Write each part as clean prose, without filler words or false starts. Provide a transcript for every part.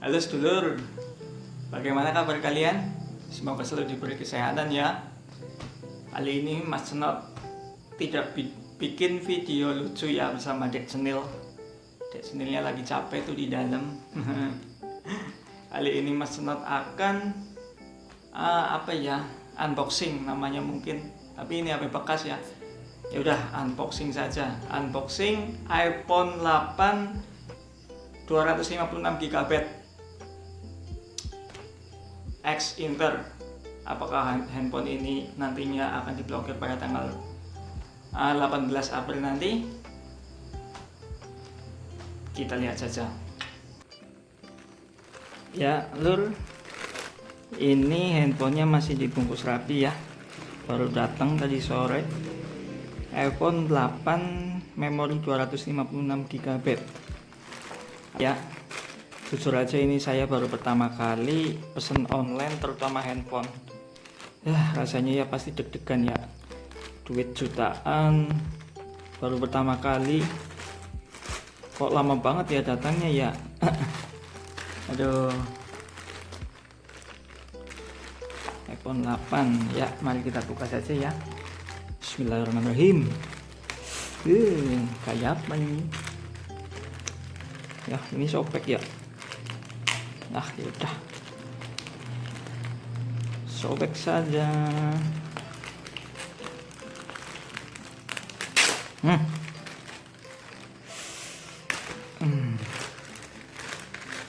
Halo sedulur, bagaimana kabar kalian? Semoga selalu diberi kesehatan ya. Kali ini Mas Senot tidak bikin video lucu ya bersama Dek Senil. Dek Senilnya lagi capek tuh di dalam. Kali ini Mas Senot akan unboxing namanya mungkin, tapi ini HP bekas ya. Ya udah, unboxing saja. Unboxing iPhone 8 256 GB X Inter. Apakah handphone ini nantinya akan diblokir pada tanggal 18 April nanti? Kita lihat saja. Ya, lur, ini handphonenya masih dibungkus rapi ya. Baru datang tadi sore. iPhone 8 memori 256 GB. Ya, jujur aja ini saya baru pertama kali pesen online, terutama handphone. Ya rasanya ya pasti deg-degan ya, duit jutaan, baru pertama kali, kok lama banget ya datangnya ya. Aduh, iPhone 8 ya, mari kita buka saja ya. Bismillahirrahmanirrahim. Kayak apa ini ya? Ini sobek ya. Nah, yaudah, sobek saja.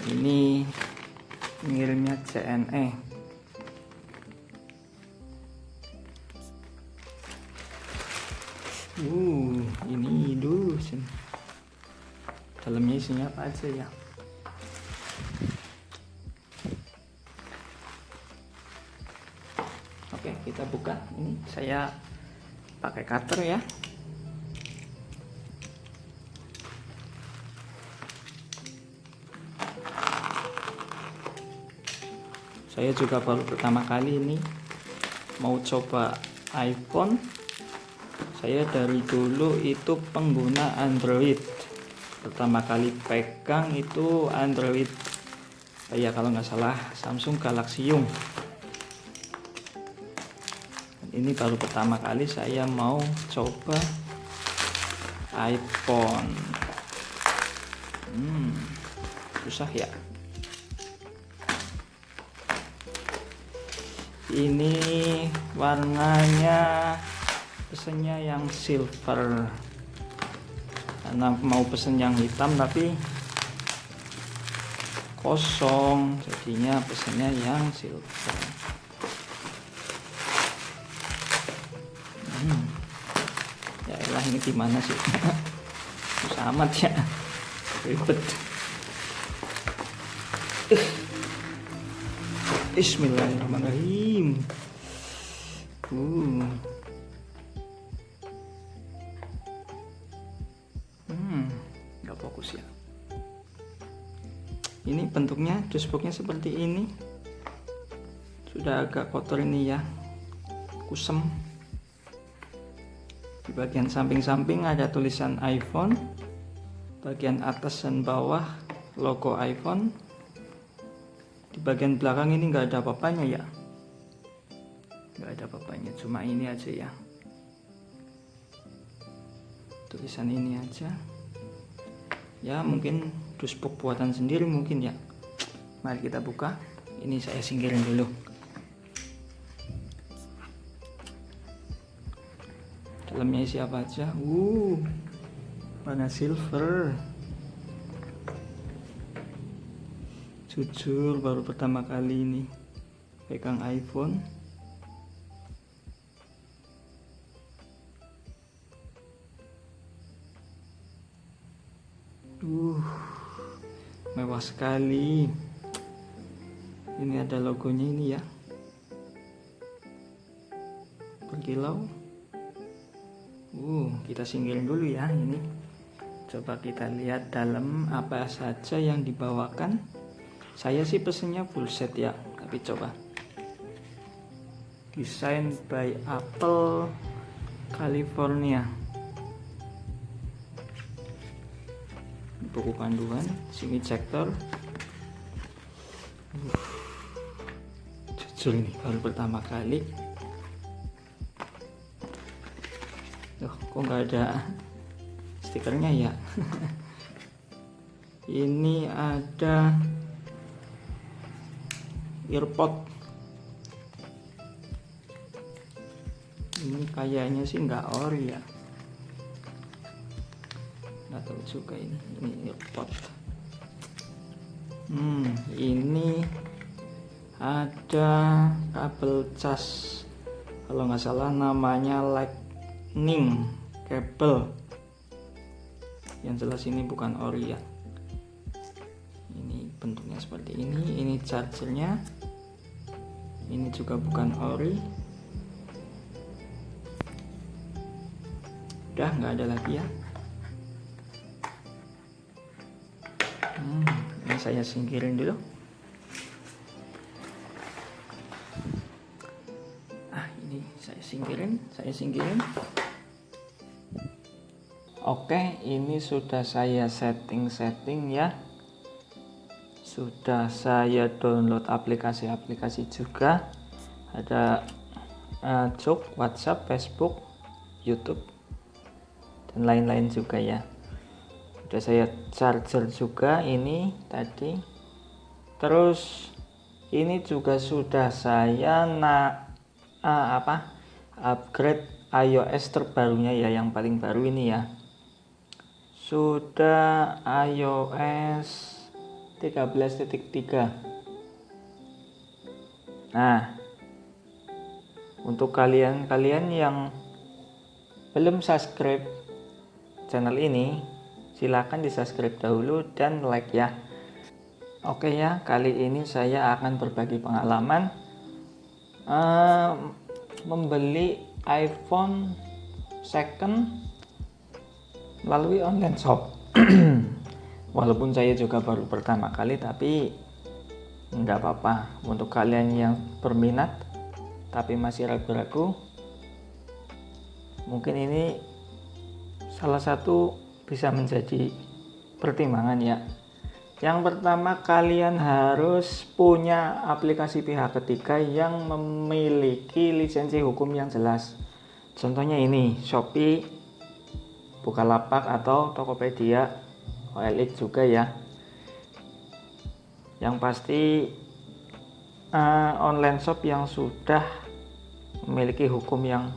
Ini ngirimnya CNE. Ini dulu sih. Dalamnya isinya apa aja ya? Oke, kita buka. Ini saya pakai cutter ya. Saya juga baru pertama kali ini mau coba iPhone. Saya dari dulu itu pengguna Android. Pertama kali pegang itu Android, ya kalau nggak salah Samsung Galaxy Young. Ini baru pertama kali saya mau coba iPhone. Susah ya. Ini warnanya pesennya yang silver, karena mau pesen yang hitam tapi kosong, jadinya pesennya yang silver. Ya elah, ini gimana sih? Susah amat ya, ribet. Bismillahirrahmanirrahim. Nggak fokus ya. Ini bentuknya, dashboardnya seperti ini. Sudah agak kotor ini ya, kusem. Di bagian samping-samping ada tulisan iPhone. Bagian atas dan bawah logo iPhone. Di bagian belakang ini nggak ada apa-apanya ya. Nggak ada apa-apanya, cuma ini aja ya. Tulisan ini aja. Ya mungkin dashboard buatan sendiri mungkin ya. Mari kita buka. Ini saya singkirin dulu. Dalamnya isi apa aja? Warna silver. Jujur baru pertama kali ini pegang iPhone. Mewah sekali. Ini ada logonya ini ya, berkilau. Kita singkirin dulu ya ini. Coba kita lihat dalam apa saja yang dibawakan. Saya sih pesennya full set ya, tapi coba. Design by Apple California. Buku panduan, SIM ejector, Jujur ini baru pertama kali. Loh, kok nggak ada stikernya ya? Ini ada earpod. Ini kayaknya sih nggak ori ya. Nggak tahu juga ini earpod. Ini ada kabel cas, kalau nggak salah namanya lightning cable. Yang jelas ini bukan ori ya. Ini bentuknya seperti ini chargernya. Ini juga bukan ori. Udah nggak ada lagi ya. Ini saya singkirin dulu. Ini saya singkirin. Oke, ini sudah saya setting ya. Sudah saya download aplikasi-aplikasi juga. Ada Jok, WhatsApp, Facebook, YouTube, dan lain-lain juga ya. Sudah saya charger juga ini tadi. Terus ini juga sudah saya upgrade iOS terbarunya ya, yang paling baru ini ya. Sudah iOS 13.3. Nah, untuk kalian yang belum subscribe channel ini, silakan di subscribe dahulu dan like ya. Oke ya, kali ini saya akan berbagi pengalaman membeli iPhone second melalui online shop. Walaupun saya juga baru pertama kali, tapi nggak apa-apa. Untuk kalian yang berminat tapi masih ragu-ragu, mungkin ini salah satu bisa menjadi pertimbangan ya. Yang pertama, kalian harus punya aplikasi pihak ketiga yang memiliki lisensi hukum yang jelas. Contohnya ini, Shopee, Bukalapak atau Tokopedia, OLX juga ya. Yang pasti online shop yang sudah memiliki hukum yang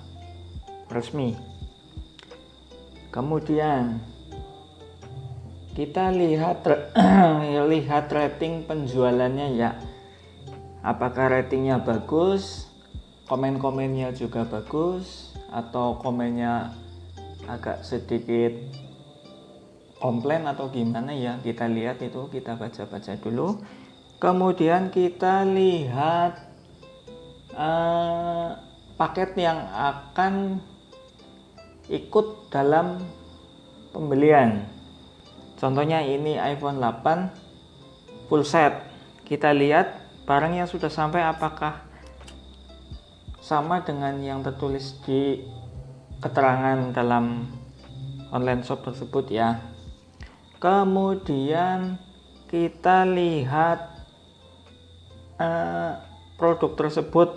resmi. Kemudian kita lihat rating penjualannya ya. Apakah ratingnya bagus, komen-komennya juga bagus, atau komennya agak sedikit komplain atau gimana ya. Kita lihat itu, kita baca-baca dulu. Kemudian kita lihat paket yang akan ikut dalam pembelian. Contohnya ini iPhone 8 full set. Kita lihat barang yang sudah sampai apakah sama dengan yang tertulis di keterangan dalam online shop tersebut ya. Kemudian kita lihat produk tersebut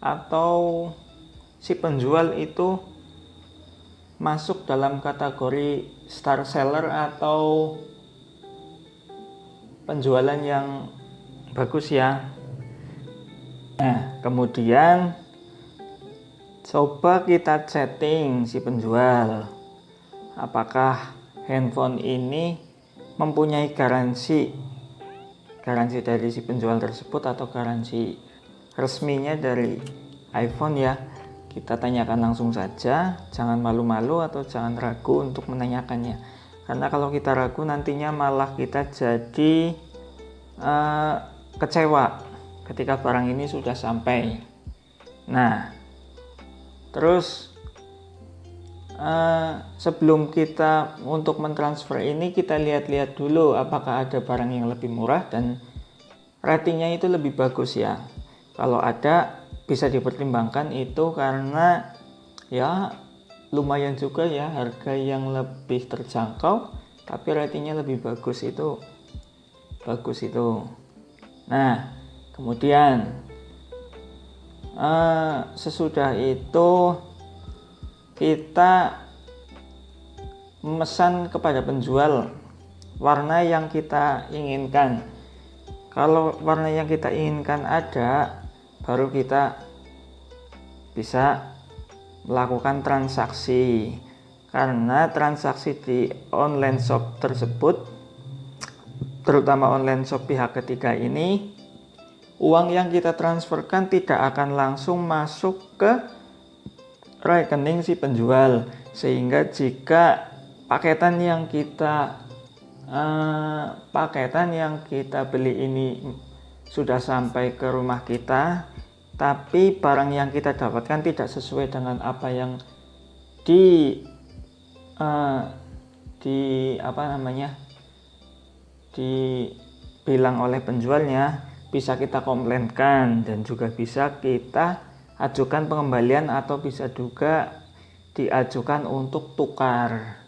atau si penjual itu masuk dalam kategori star seller atau penjualan yang bagus ya. Nah, kemudian coba kita chatting si penjual, apakah handphone ini mempunyai garansi dari si penjual tersebut atau garansi resminya dari iPhone ya. Kita tanyakan langsung saja, jangan malu-malu atau jangan ragu untuk menanyakannya. Karena kalau kita ragu nantinya malah kita jadi kecewa ketika barang ini sudah sampai. Nah, terus sebelum kita untuk mentransfer ini, kita lihat-lihat dulu apakah ada barang yang lebih murah dan ratingnya itu lebih bagus ya. Kalau ada, bisa dipertimbangkan itu, karena ya lumayan juga ya, harga yang lebih terjangkau tapi ratingnya lebih bagus itu. Nah, kemudian sesudah itu kita memesan kepada penjual warna yang kita inginkan. Kalau warna yang kita inginkan ada, baru kita bisa melakukan transaksi. Karena transaksi di online shop tersebut, terutama online shop pihak ketiga ini, uang yang kita transferkan tidak akan langsung masuk ke rekening si penjual. Sehingga jika paketan yang kita beli ini sudah sampai ke rumah kita, tapi barang yang kita dapatkan tidak sesuai dengan apa yang dibilang oleh penjualnya, bisa kita komplainkan dan juga bisa kita ajukan pengembalian atau bisa juga diajukan untuk tukar.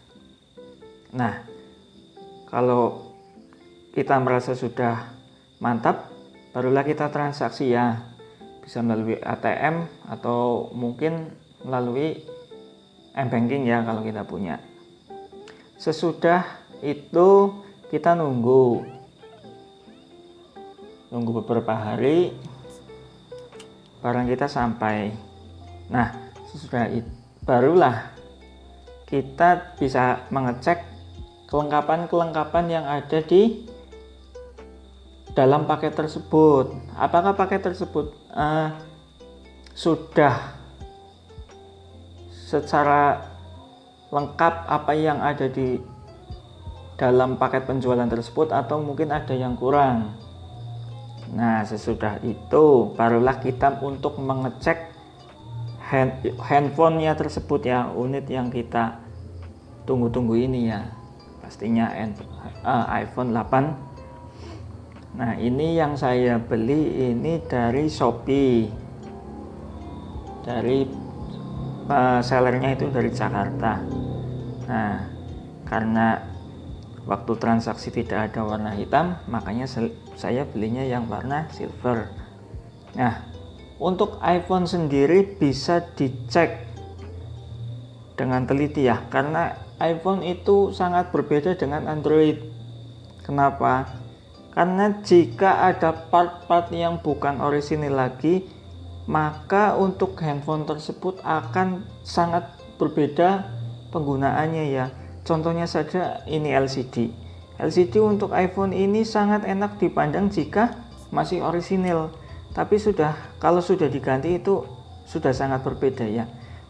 Nah, kalau kita merasa sudah mantap, barulah kita transaksi ya. Bisa melalui ATM atau mungkin melalui m-banking ya kalau kita punya. Sesudah itu kita nunggu beberapa hari barang kita sampai. Nah, sesudah itu barulah kita bisa mengecek kelengkapan yang ada di dalam paket tersebut. Apakah paket tersebut sudah secara lengkap apa yang ada di dalam paket penjualan tersebut atau mungkin ada yang kurang. Nah, sesudah itu barulah kita untuk mengecek handphonenya tersebut ya, unit yang kita tunggu-tunggu ini ya, pastinya iPhone 8. Nah, ini yang saya beli ini dari Shopee, dari sellernya itu dari Jakarta. Nah, karena waktu transaksi tidak ada warna hitam, makanya saya belinya yang warna silver. Nah, untuk iPhone sendiri bisa dicek dengan teliti ya, karena iPhone itu sangat berbeda dengan Android. Kenapa? Karena jika ada part-part yang bukan orisinil lagi, maka untuk handphone tersebut akan sangat berbeda penggunaannya ya. Contohnya saja ini LCD. LCD untuk iPhone ini sangat enak dipandang jika masih orisinil. Tapi kalau sudah diganti itu sudah sangat berbeda ya.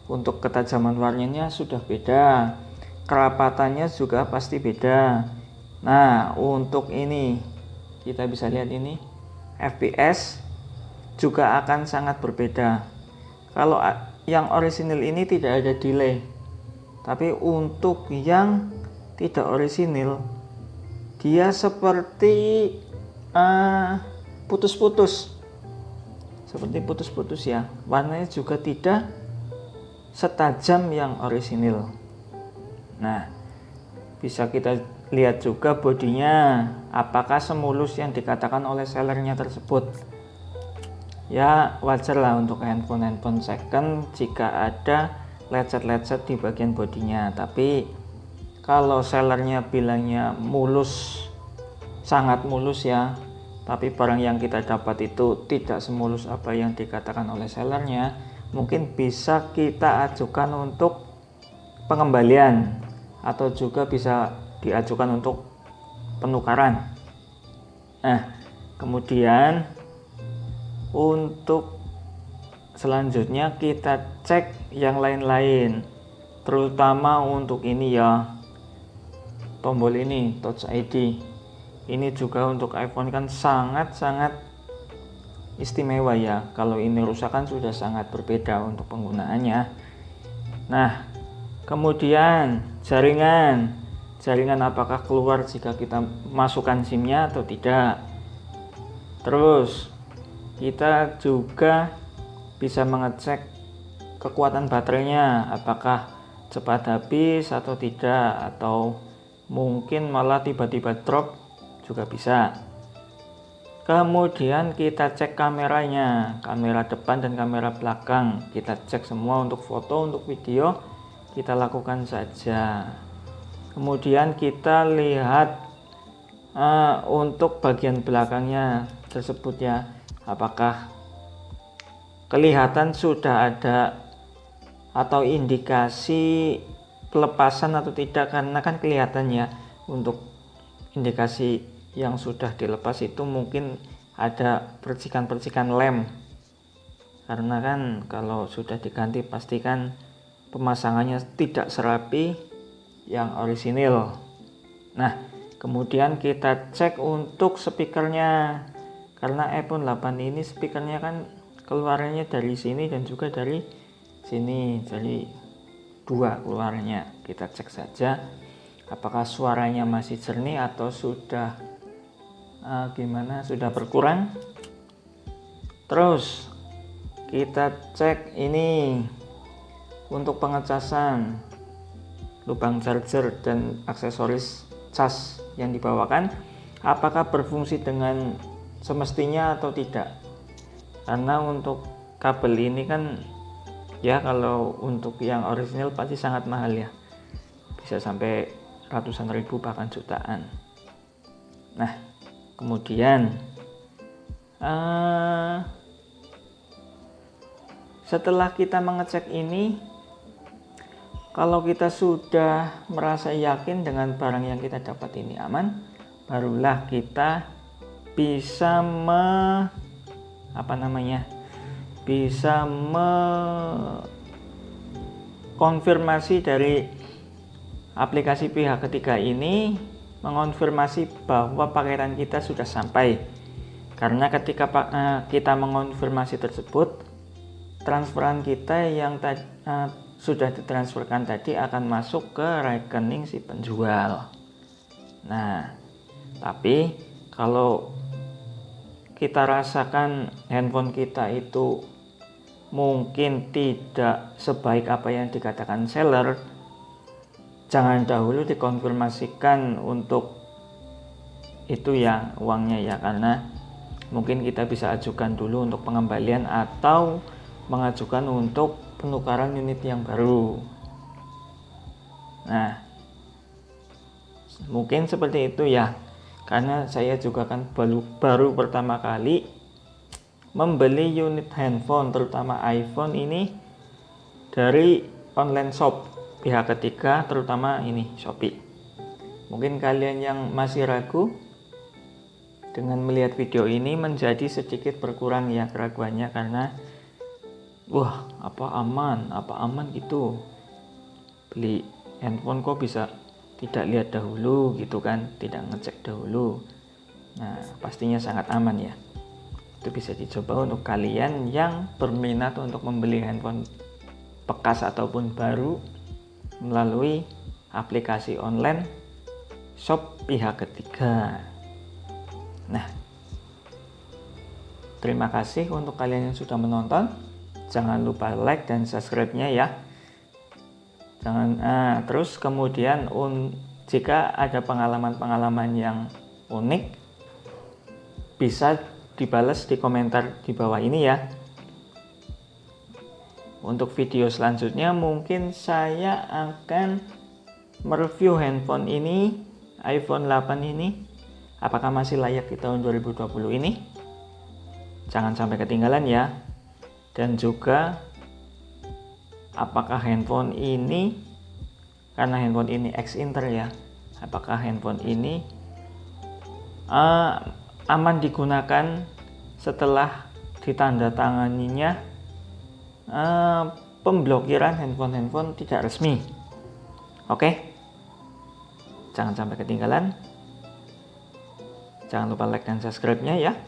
Untuk ketajaman warnanya sudah beda, kerapatannya juga pasti beda. Nah, untuk ini kita bisa lihat ini FPS juga akan sangat berbeda. Kalau yang orisinil ini tidak ada delay, tapi untuk yang tidak orisinil dia seperti putus-putus. Seperti putus-putus ya. Warnanya juga tidak setajam yang orisinil. Nah, bisa kita lihat juga bodinya, apakah semulus yang dikatakan oleh sellernya tersebut. Ya, wajar lah untuk handphone second jika ada lecet-lecet di bagian bodinya. Tapi kalau sellernya bilangnya mulus, sangat mulus ya, tapi barang yang kita dapat itu tidak semulus apa yang dikatakan oleh sellernya, mungkin bisa kita ajukan untuk pengembalian atau juga bisa diajukan untuk penukaran. Nah, kemudian untuk selanjutnya kita cek yang lain-lain, terutama untuk ini ya, tombol ini Touch ID. Ini juga untuk iPhone kan sangat-sangat istimewa ya. Kalau ini rusak kan sudah sangat berbeda untuk penggunaannya. Nah, kemudian jaringan apakah keluar jika kita masukkan SIM-nya atau tidak. Terus kita juga bisa mengecek kekuatan baterainya, apakah cepat habis atau tidak, atau mungkin malah tiba-tiba drop juga bisa. Kemudian kita cek kameranya, kamera depan dan kamera belakang. Kita cek semua untuk foto, untuk video, kita lakukan saja. Kemudian kita lihat untuk bagian belakangnya tersebut ya, apakah kelihatan sudah ada atau indikasi pelepasan atau tidak, karena kan kelihatannya untuk indikasi yang sudah dilepas itu mungkin ada percikan-percikan lem, karena kan kalau sudah diganti pastikan pemasangannya tidak serapi yang orisinil. Nah, kemudian kita cek untuk speakernya, karena iPhone 8 ini speakernya kan keluarannya dari sini dan juga dari sini, jadi dua keluarnya. Kita cek saja apakah suaranya masih jernih atau sudah sudah berkurang. Terus kita cek ini untuk pengecasan, lubang charger dan aksesoris cas yang dibawakan apakah berfungsi dengan semestinya atau tidak, karena untuk kabel ini kan ya kalau untuk yang orisinil pasti sangat mahal ya, bisa sampai ratusan ribu bahkan jutaan. Nah, kemudian setelah kita mengecek ini, kalau kita sudah merasa yakin dengan barang yang kita dapat ini aman, barulah kita bisa konfirmasi dari aplikasi pihak ketiga ini, mengonfirmasi bahwa paketan kita sudah sampai. Karena ketika kita mengonfirmasi tersebut, transferan kita yang sudah ditransferkan tadi akan masuk ke rekening si penjual. Nah, tapi kalau kita rasakan handphone kita itu mungkin tidak sebaik apa yang dikatakan seller, jangan dahulu dikonfirmasikan untuk itu ya uangnya ya, karena mungkin kita bisa ajukan dulu untuk pengembalian atau mengajukan untuk penukaran unit yang baru. Nah, mungkin seperti itu ya, karena saya juga kan baru pertama kali membeli unit handphone, terutama iPhone ini dari online shop pihak ketiga, terutama ini Shopee. Mungkin kalian yang masih ragu dengan melihat video ini menjadi sedikit berkurang ya keraguannya, karena wah, apa aman gitu, beli handphone kok bisa tidak lihat dahulu gitu kan, tidak ngecek dahulu. Nah, pastinya sangat aman ya. Itu bisa dicoba untuk kalian yang berminat untuk membeli handphone bekas ataupun baru melalui aplikasi online shop pihak ketiga. Nah, terima kasih untuk kalian yang sudah menonton. Jangan lupa like dan subscribe-nya ya. Terus kemudian jika ada pengalaman-pengalaman yang unik, bisa dibalas di komentar di bawah ini ya. Untuk video selanjutnya mungkin saya akan mereview handphone ini, iPhone 8 ini, apakah masih layak di tahun 2020 ini. Jangan sampai ketinggalan ya. Dan juga apakah handphone ini, karena handphone ini ex-Inter ya, apakah handphone ini aman digunakan setelah ditandatanganinya pemblokiran handphone tidak resmi. Oke, jangan sampai ketinggalan. Jangan lupa like dan subscribe-nya ya.